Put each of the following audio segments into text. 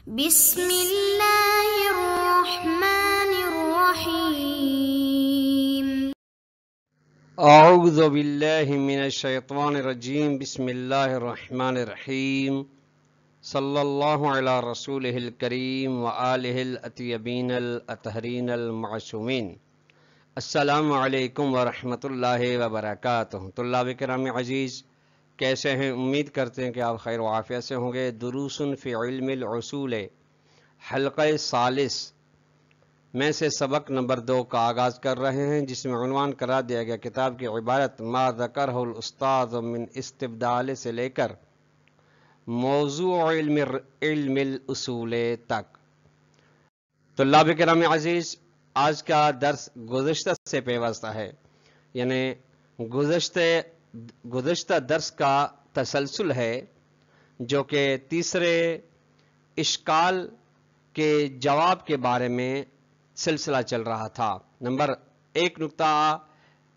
بسم اللہ الرحمن الرحیم اعوذ باللہ من الشیطان الرجیم بسم اللہ الرحمن الرحیم صلی اللہ علی رسولہ الکریم وآلہ الاطیبین الاطہرین المعصومین۔ السلام علیکم ورحمۃ اللہ وبرکاتہ۔ طلاب کرام عزیز، کیسے ہیں؟ امید کرتے ہیں کہ آپ خیر و عافیت سے ہوں گے۔ دروس فی علم العصول حلقہ ثالث میں سے سبق نمبر 2 کا آغاز کر رہے ہیں، جس میں عنوان قرار دیا گیا کتاب کی عبارت ما ذکرہ الاستاذ من استبدال سے لے کر موضوع علم الاصول تک۔ طلاب کرام عزیز، آج کا درس گزشتہ سے پیوستہ ہے، یعنی گزشتہ درس کا تسلسل ہے، جو کہ تیسرے اشکال کے جواب کے بارے میں سلسلہ چل رہا تھا۔ نمبر 1 نقطہ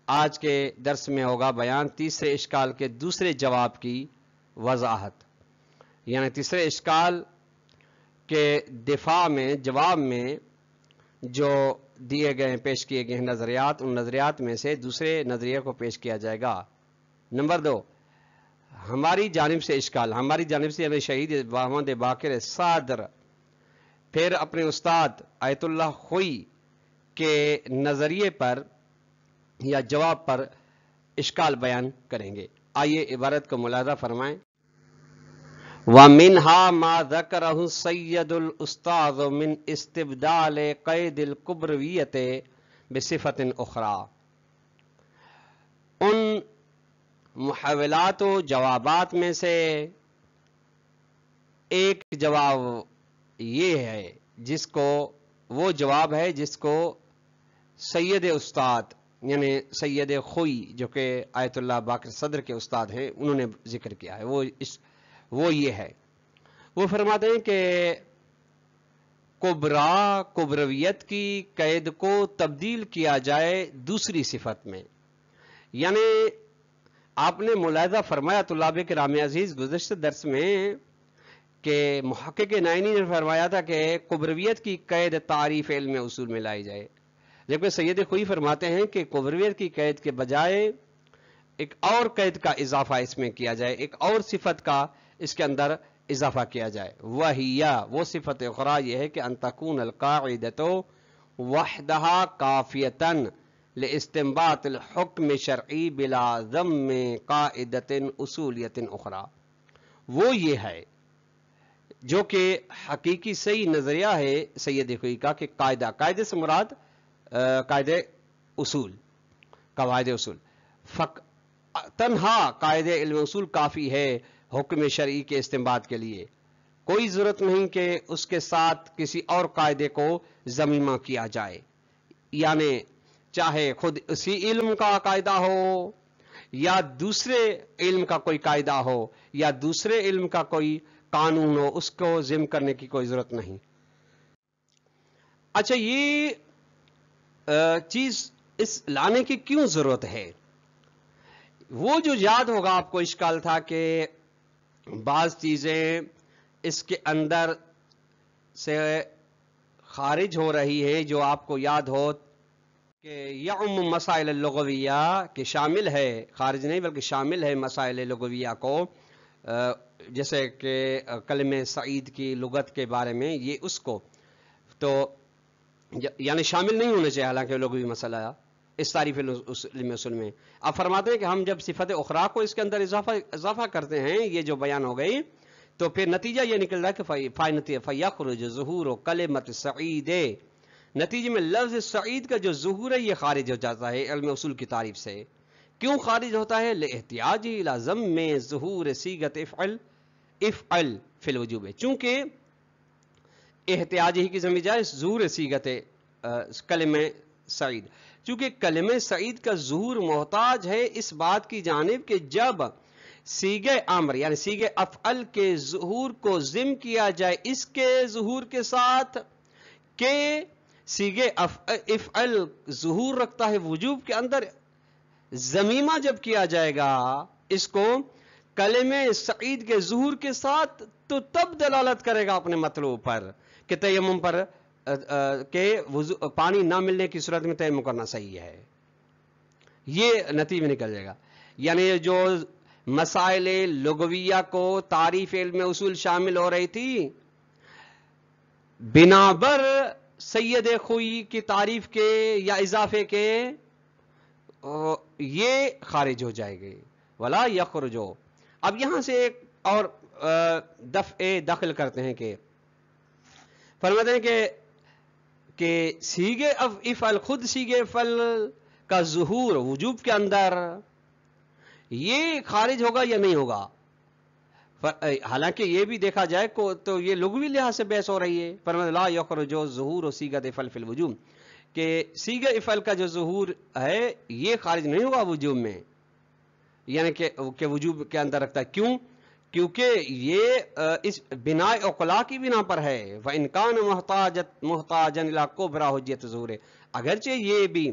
آج کے درس میں ہوگا بیان تیسرے اشکال کے دوسرے جواب کی وضاحت، یعنی تیسرے اشکال کے دفاع میں، جواب میں جو دیے گئے پیش کیے گئے نظریات، ان نظریات میں سے دوسرے نظریے کو پیش کیا جائے گا۔ نمبر 2، ہماری جانب سے اشکال، ہماری جانب سے یعنی شہید محمد باقر صادر پھر اپنے استاد آیت اللہ خوئی کے نظریے پر یا جواب پر اشکال بیان کریں گے۔ آئیے عبارت کو ملاحظہ فرمائیں۔ وَمِنْهَا مَا ذَكَرَهُ السَّيِّدُ الْأُسْتَاذُ مِنْ اسْتِبْدَالِ قَيْدِ الْكُبْرَوِيَّةِ بِصِفَةٍ أُخْرَى۔ ان محاولات و جوابات میں سے ایک جواب یہ ہے وہ جواب ہے جس کو سید استاد یعنی سید خوئی، جو کہ آیت اللہ باقر صدر کے استاد ہیں، انہوں نے ذکر کیا ہے۔ وہ یہ ہے، وہ فرماتے ہیں کہ کبرویت کی قید کو تبدیل کیا جائے دوسری صفت میں۔ یعنی آپ نے ملاحظہ فرمایا طلاب کرام عزیز گزشتہ درس میں کہ محقق نائینی نے فرمایا تھا کہ کبرویت کی قید تعریف علم اصول میں لائی جائے، جبکہ سید خوئی فرماتے ہیں کہ کبرویت کی قید کے بجائے ایک اور قید کا اضافہ اس میں کیا جائے، ایک اور صفت کا اس کے اندر اضافہ کیا جائے۔ وہ صفت اخرى یہ ہے کہ ان تکون القاعدۃ وحدھا کافیۃ لاستنباط الحکم شرعی بلا ضم قاعدۃ اصولیۃ اخرى۔ وہ یہ ہے جو کہ حقیقی صحیح نظریہ ہے سید خوئی کا کہ قاعدے سے مراد قاعدے اصول، قواعد اصول، تنہا قاعدے علم اصول کافی ہے حکم شرعی کے استنباط کے لیے، کوئی ضرورت نہیں کہ اس کے ساتھ کسی اور قاعدے کو ضمیمہ کیا جائے، یعنی چاہے خود اسی علم کا قاعدہ ہو یا دوسرے علم کا کوئی قاعدہ ہو یا دوسرے علم کا کوئی قانون ہو، اس کو ضم کرنے کی کوئی ضرورت نہیں۔ اچھا، یہ چیز اس لانے کی کیوں ضرورت ہے؟ وہ جو یاد ہوگا آپ کو اشکال تھا کہ بعض چیزیں اس کے اندر سے خارج ہو رہی ہیں، جو آپ کو یاد ہو کہ یعم مسائل اللغویہ کہ شامل ہے، خارج نہیں بلکہ شامل ہے مسائل لغویہ کو، جیسے کہ کلمہ سعید کی لغت کے بارے میں، یہ اس کو تو یعنی شامل نہیں ہونا چاہیے، حالانکہ لغوی مسئلہ اس تعریف علم اصول میں۔ آپ فرماتے ہیں کہ ہم جب صفت اخرى کو اس کے اندر اضافہ کرتے ہیں، یہ جو بیان ہو گئی، تو پھر نتیجہ یہ نکل رہا ہے کہ فَيَخْرُجُ ظُهُورُ كَلِمَةِ السَّعِيدِ، نتیجے میں لفظ سعید کا جو ظہور ہے یہ خارج ہو جاتا ہے علم اصول کی تعریف سے۔ کیوں خارج ہوتا ہے؟ لِاحْتِيَاجِهِ إِلَى ضَمِّ ظُهُورِ صِيغَةِ افعل فی الوجوب، چونکہ احتیاج ہی کی ضمیر جائے ظہور صیغت کلمہ سعید، چونکہ کلمہ سعید کا ظہور محتاج ہے اس بات کی جانب کہ جب صیغہ امر یعنی صیغہ افعل کے ظہور کو ضم کیا جائے اس کے ظہور کے ساتھ کہ صیغہ افعل ظہور رکھتا ہے وجوب کے اندر، ضمیمہ جب کیا جائے گا اس کو کلمہ سعید کے ظہور کے ساتھ، تو تب دلالت کرے گا اپنے مطلوب پر کہ تیمم پر کہ پانی نہ ملنے کی صورت میں تیمم کرنا صحیح ہے. یہ نتیجہ نکل جائے گا. یعنی جو مسائل لغویہ کو تعریف علم اصول شامل ہو رہی تھی، بنا بر سید خوئی کی تعریف کے یا اضافے کے یہ خارج ہو جائے گی. ولا یخرجو. اب یہاں سے ایک اور دخل کرتے ہیں کہ فرماتے ہیں کہ سیغے افعل، خود سیغے افعل کا ظہور وجوب کے اندر یہ خارج ہوگا یا نہیں ہوگا. حالانکہ یہ بھی دیکھا جائے تو یہ لغوی لحاظ سے بحث ہو رہی ہے. فرماتے لا یخرجو ظہور و صیغۃ افعل فی الوجوب، کہ صیغہ افعل کا جو ظہور ہے یہ خارج نہیں ہوگا وجوب میں، یعنی کہ وجوب کے اندر رکھتا ہے. کیوں؟ کیونکہ یہ اس بناء عقلا کی بنا پر ہے. وَإِنْ كَانَ مُحْتَاجًا إِلَىٰ كُبْرَى حجت ظہور، اگرچہ یہ بھی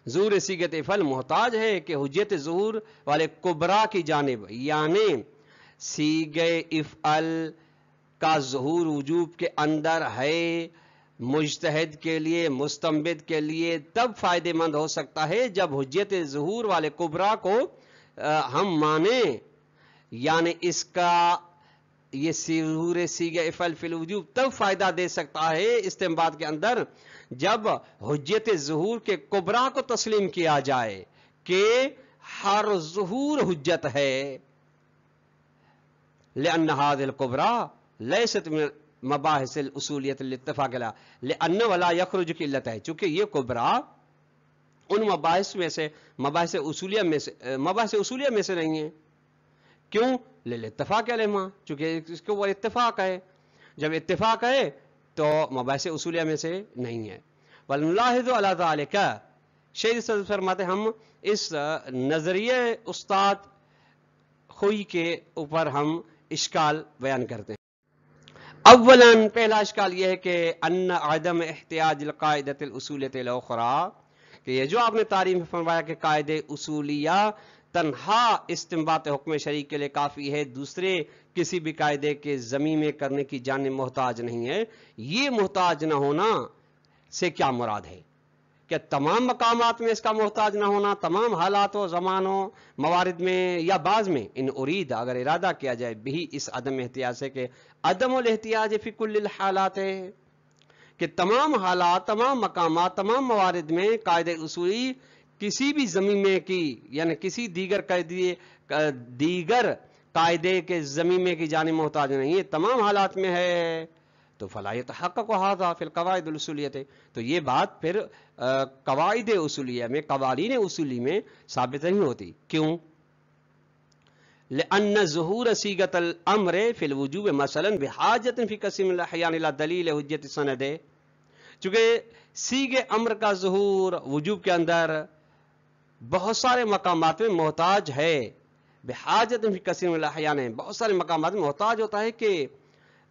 ظہور صیغۃ افعل محتاج ہے کہ حجت ظہور والے کبرا کی جانب، یعنی صیغہ افعل کا ظہور وجوب کے اندر ہے مجتہد کے لیے، مستنبت کے لیے تب فائدہ مند ہو سکتا ہے جب حجت ظہور والے کبرا کو ہم مانیں، یعنی اس کا یہ ظہور صیغہ افعل فی الوجوب تب فائدہ دے سکتا ہے استنباط کے اندر جب حجت ظہور کے کبرا کو تسلیم کیا جائے کہ ہر ظہور حجت ہے. لأن هذه الكبرى ليست من مباحث الاصولیت الاتفاق علیہ لأن ولا يخرج کی علت ہے، چونکہ یہ کبرا ان مباحث میں سے مباحث اصولیہ میں سے نہیں ہے. کیوں؟ للاتفاق علیہما، چونکہ اس کے اوپر اتفاق ہے. جب اتفاق ہے تو مباحث اصولیہ میں سے نہیں ہے. وَلْنُلَاحِظُ عَلَى ذَلِكَ، شیخ صدر فرماتے ہم اس نظریہ استاد خوئی کے اوپر ہم اشکال بیان کرتے ہیں. اولاً پہلا اشکال یہ ہے کہ ان عدم احتیاج القاعدۃ الاصولیۃ الاخرى، کہ یہ جو آپ نے تعریف میں فرمایا کہ قاعدہ اصولیہ تنہا استنباط حکم شرعی کے لیے کافی ہے، دوسرے کسی بھی قاعدے کے ضمیمے کرنے کی جانب محتاج نہیں ہے. یہ محتاج نہ ہونا سے کیا مراد ہے؟ کہ تمام مقامات میں اس کا محتاج نہ ہونا، تمام حالات و زمانوں موارد میں، یا بعض میں؟ ان ارید، اگر ارادہ کیا جائے بھی اس عدم احتیاج سے کہ عدم الاحتیاج فی کل الحالات ہے، کہ تمام حالات، تمام مقامات، تمام موارد میں قاعدہ اصولی کسی بھی زمینے کی، یعنی کسی دیگر قاعدے کے زمینے کی جانب محتاج نہیں ہے، تمام حالات میں ہے. تو فلا يتحقق هذا في القواعد الاصولیہ، تو یہ بات پھر قواعد اصولیہ میں، قوانین اصولی میں ثابت نہیں ہوتی. کیوں؟ لأن ظہور صیغۃ الامر فی الوجوب مثلا بحاجت فی کثیر من الاحیان الى دلیل حجت سند، چونکہ صیغہ امر کا ظہور وجوب کے اندر بہت سارے مقامات میں محتاج ہے. بحاجت فی کثیر من الاحیان، بہت سارے مقامات میں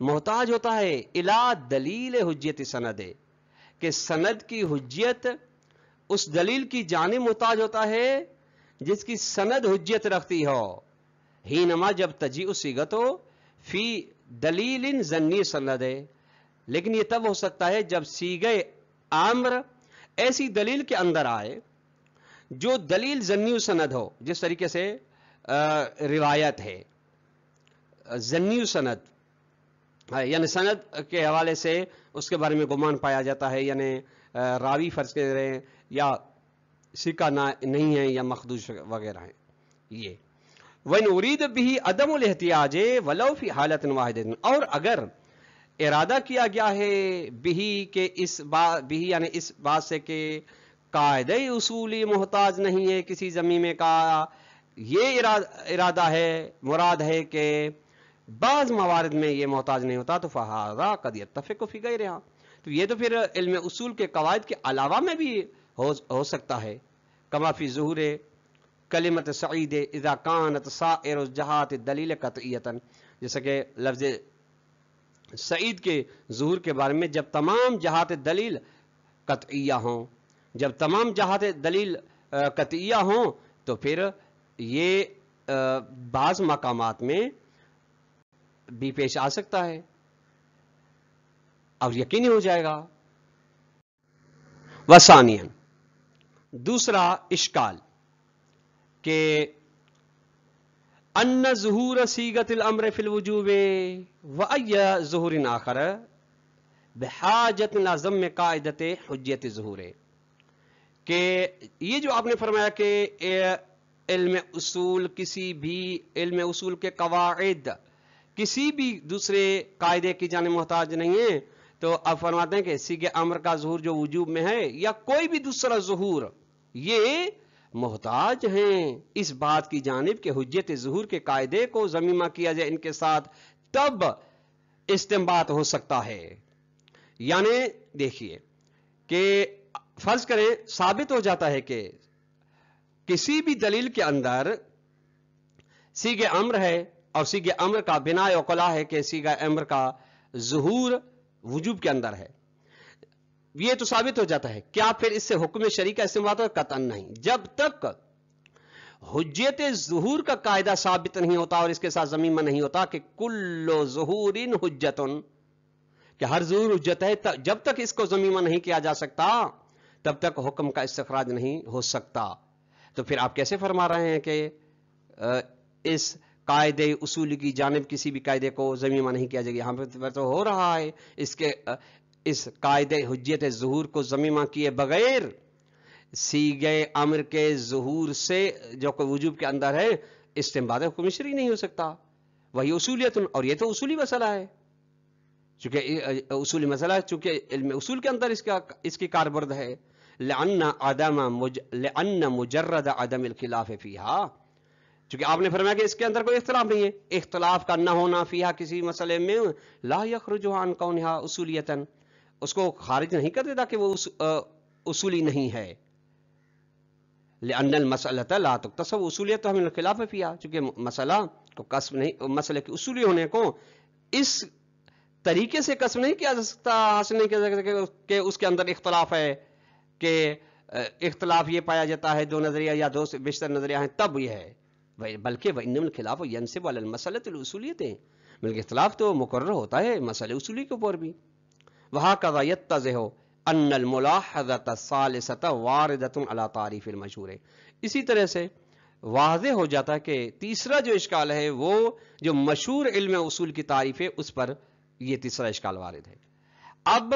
محتاج ہوتا ہے الی دلیل حجت سند، کہ سند کی حجت اس دلیل کی جانب محتاج ہوتا ہے جس کی سند حجت رکھتی ہو. ہینما، جب تجیء صیغۃ فی دلیل ظنی سند ہے، لیکن یہ تب ہو سکتا ہے جب صیغہ امر ایسی دلیل کے اندر آئے جو دلیل ظنی سند ہو. جس طریقے سے روایت ہے ظنی سند، یعنی سند کے حوالے سے اس کے بارے میں گمان پایا جاتا ہے، یعنی راوی فرض کر رہے ہیں یا ثقہ نہیں ہے یا مخدوش وغیرہ ہیں. یہ وَإِنْ أُرِيدَ بِهِ عَدَمُ الْاحْتِيَاجِ وَلَوْ فِي حَالَةٍ وَاحِدَةٍ، اور اگر ارادہ کیا گیا ہے بھی کہ بھی یعنی اس بات سے کہ قاعدہ اصولی محتاج نہیں ہے کسی ضمیمے کا، یہ ارادہ ہے، مراد ہے کہ بعض موارد میں یہ محتاج نہیں ہوتا، تو فہذا قد یتفق فی غیرہا، تو یہ تو پھر علم اصول کے قواعد کے علاوہ میں بھی ہو سکتا ہے. کما فی ظہور کلمت سعید اذا کانت سائر الجہات دلیل قطعیتا، جیسا کہ لفظ سعید کے ظہور کے بارے میں جب تمام جہات دلیل قطعیہ ہوں، جب تمام جہات دلیل قطعیہ ہوں، تو پھر یہ بعض مقامات میں بھی پیش آ سکتا ہے اور یقینی ہو جائے گا. وثانیاً دوسرا اشکال کہ ان ظہور صیغۃ الامر فی الوجوب وای ظہور آخر بحاجت الى ضم قاعدۃ حجیت ظہور، کہ یہ جو آپ نے فرمایا کہ علم اصول کسی بھی علم اصول کے قواعد کسی بھی دوسرے قاعدے کی جانب محتاج نہیں ہے، تو آپ فرماتے ہیں کہ صیغہ امر کا ظہور جو وجوب میں ہے یا کوئی بھی دوسرا ظہور یہ محتاج ہیں اس بات کی جانب کہ حجت ظہور کے قاعدے کو ضمیمہ کیا جائے ان کے ساتھ، تب استنباط ہو سکتا ہے. یعنی دیکھیے کہ فرض کریں ثابت ہو جاتا ہے کہ کسی بھی دلیل کے اندر صیغہ امر ہے اور صیغہ امر کا بنا اوقلا ہے کہ صیغہ امر کا ظہور وجوب کے اندر ہے، یہ تو ثابت ہو جاتا ہے. کیا پھر اس سے حکم شرعی کا استعمال ہوتا ہے؟ قطعاً نہیں. جب تک حجت ظہور کا قاعدہ ثابت نہیں ہوتا اور اس کے ساتھ ضمیمہ نہیں ہوتا کہ کل ظہور حجتن، کہ ہر ظہور حجت ہے، جب تک اس کو ضمیمہ نہیں کیا جا سکتا تب تک حکم کا استخراج نہیں ہو سکتا. تو پھر آپ کیسے فرما رہے ہیں کہ اس قاعدے اصول کی جانب کسی بھی قاعدے کو ضمیمہ نہیں کیا جائے گا؟ یہاں پہ تو ہو رہا ہے اس قاعدے حجت ظہور کو ضمیمہ کیے بغیر صیغہ امر کے ظہور سے جو کوئی وجوب کے اندر ہے استنباط حکم شرعی نہیں ہو سکتا. وہی اصولیت، اور یہ تو اصولی مسئلہ ہے، چونکہ اصولی مسئلہ ہے، چونکہ علم اصول کے اندر اس کی کاربرد ہے. لأن مجرد عدم الخلاف فیہا، چونکہ آپ نے فرمایا کہ اس کے اندر کوئی اختلاف نہیں ہے، اختلاف کا نہ ہونا فیہا کسی مسئلے میں لا یخرج عن کونہا اصولیتا، اس کو خارج نہیں کر دیتا کہ وہ اصولی نہیں ہے. لأن المسألة لا تکتسب اصولیت من الخلاف فیہا، چونکہ مسئلہ کو کسب نہیں، مسئلے کے اصولی ہونے کو اس طریقے سے کسب نہیں کیا جا سکتا، حاصل نہیں کیا جا سکتا کہ اس کے اندر اختلاف ہے، کہ اختلاف یہ پایا جاتا ہے دو نظریہ یا دو سے بیشتر نظریہ ہیں تب یہ ہے، بلکہ وَإِنَّمَا الْخِلَافُ يَنْصِبُ عَلَى الْمَسْأَلَةِ الْأُصُولِيَّةِ، بلکہ اختلاف تو مقرر ہوتا ہے مسئلے اصولی کے اوپر بھی. وَهَكَذَا يَتَّضِحُ أَنَّ الْمُلَاحَظَةَ الثَّالِثَةَ وَارِدَةٌ عَلَى تَعْرِيفِ الْمَشْهُورِ. اسی طرح سے واضح ہو جاتا ہے کہ تیسرا جو اشکال ہے وہ جو مشہور علم اصول کی تعریف ہے اس پر یہ تیسرا اشکال وارد ہے. اب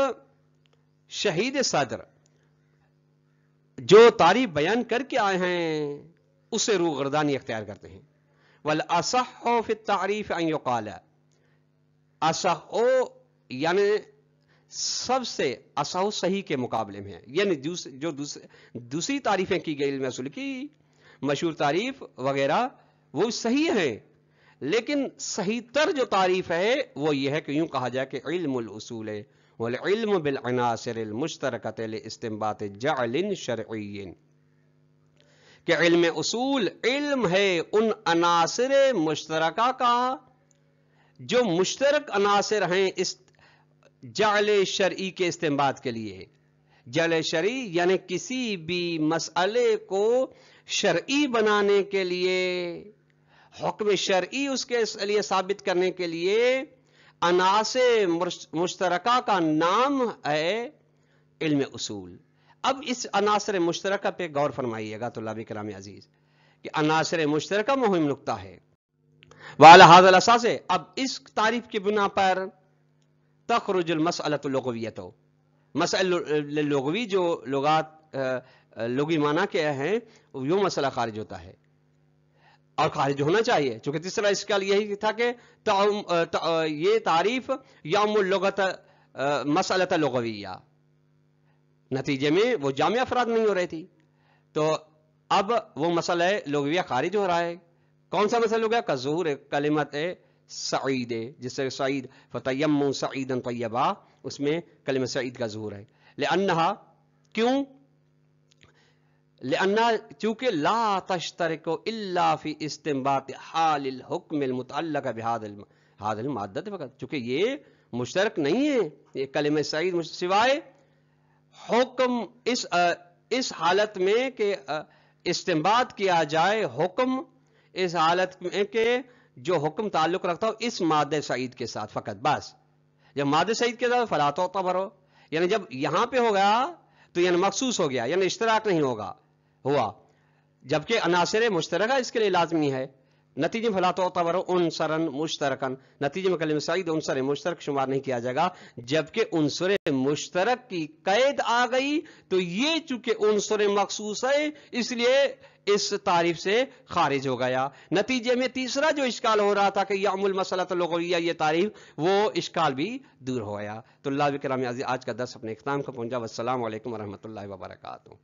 شہید صدر جو تعریف بیان کر کے آئے ہیں اسے روگردانی اختیار کرتے ہیں. وَالْأَصَحُّ فِي التَّعْرِيفِ أَن يُقَالَ، اصح یعنی سب سے اصح صحیح کے مقابلے میں ہے، یعنی جو دوسری تعریفیں کی گئی علم اصول کی مشہور تعریف وغیرہ وہ صحیح ہیں، لیکن صحیح تر جو تعریف ہے وہ یہ ہے کہ یوں کہا جائے کہ علم الاصول والعلم بالعناصر المشترکۃ لاستنباط جعل شرعی، کہ علم اصول علم ہے ان عناصر مشترکہ کا جو مشترک عناصر ہیں اس جعل شرعی کے استنباط کے لیے. جعل شرعی یعنی کسی بھی مسئلے کو شرعی بنانے کے لیے، حکم شرعی اس کے لیے ثابت کرنے کے لیے عناصر مشترکہ کا نام ہے علم اصول. اب اس عناصر مشترکہ پہ غور فرمائیے گا طلاب کرام عزیز کہ عناصر مشترکہ مہم نقطہ ہے. وعلی ھذا الاساس، اب اس تعریف کی بنا پر تخرج المسألۃ اللغویۃ، مسئلہ لغوی جو لغات لغوی معنی کے ہیں وہ مسئلہ خارج ہوتا ہے اور خارج ہونا چاہیے، چونکہ تیسرا اشکال یہی تھا کہ یہ تعریف یوم اللغت مسئلۃ لغویہ، نتیجے میں وہ جامع افراد نہیں ہو رہی تھی. تو اب وہ مسئلہ لغویہ خارج ہو رہا ہے. کون سا مسئلہ ہو گیا؟ کظہور کلمت سعید، جس سے سعید فتیموا سعیدا طیبا، اس میں کلمہ سعید کا ظہور ہے. لأنہا، کیوں؟ لأنہا چونکہ لا تشترک الا فی استنباط حال الحکم المتعلق بهذا المادۃ فقط، چونکہ یہ مشترک نہیں ہے یہ کلمہ سعید سوائے حکم اس حالت میں کہ استنباط کیا جائے، حکم اس حالت میں کہ جو حکم تعلق رکھتا ہو اس مادہ سعید کے ساتھ فقط بس. جب مادہ سعید کے ساتھ فلا تعتبر ہو، یعنی جب یہاں پہ ہو گیا تو یعنی مخصوص ہو گیا، یعنی اشتراک نہیں ہوا، جبکہ عناصر مشترکہ اس کے لیے لازمی ہے. نتیجے میں فلا تعتبر عنصرا مشترکا، نتیجے میں کلمہ سعید عنصر مشترک شمار نہیں کیا جائے گا. جبکہ عنصر مشترک کی قید آ گئی تو یہ چونکہ عنصر مخصوص ہے اس لیے اس تعریف سے خارج ہو گیا. نتیجے میں تیسرا جو اشکال ہو رہا تھا کہ یعم المسألۃ اللغویہ یہ تعریف، وہ اشکال بھی دور ہو گیا. تو اللہ کرام عزیز آج کا درس اپنے اختتام کو پہنچا. والسلام علیکم ورحمۃ اللہ وبرکاتہ.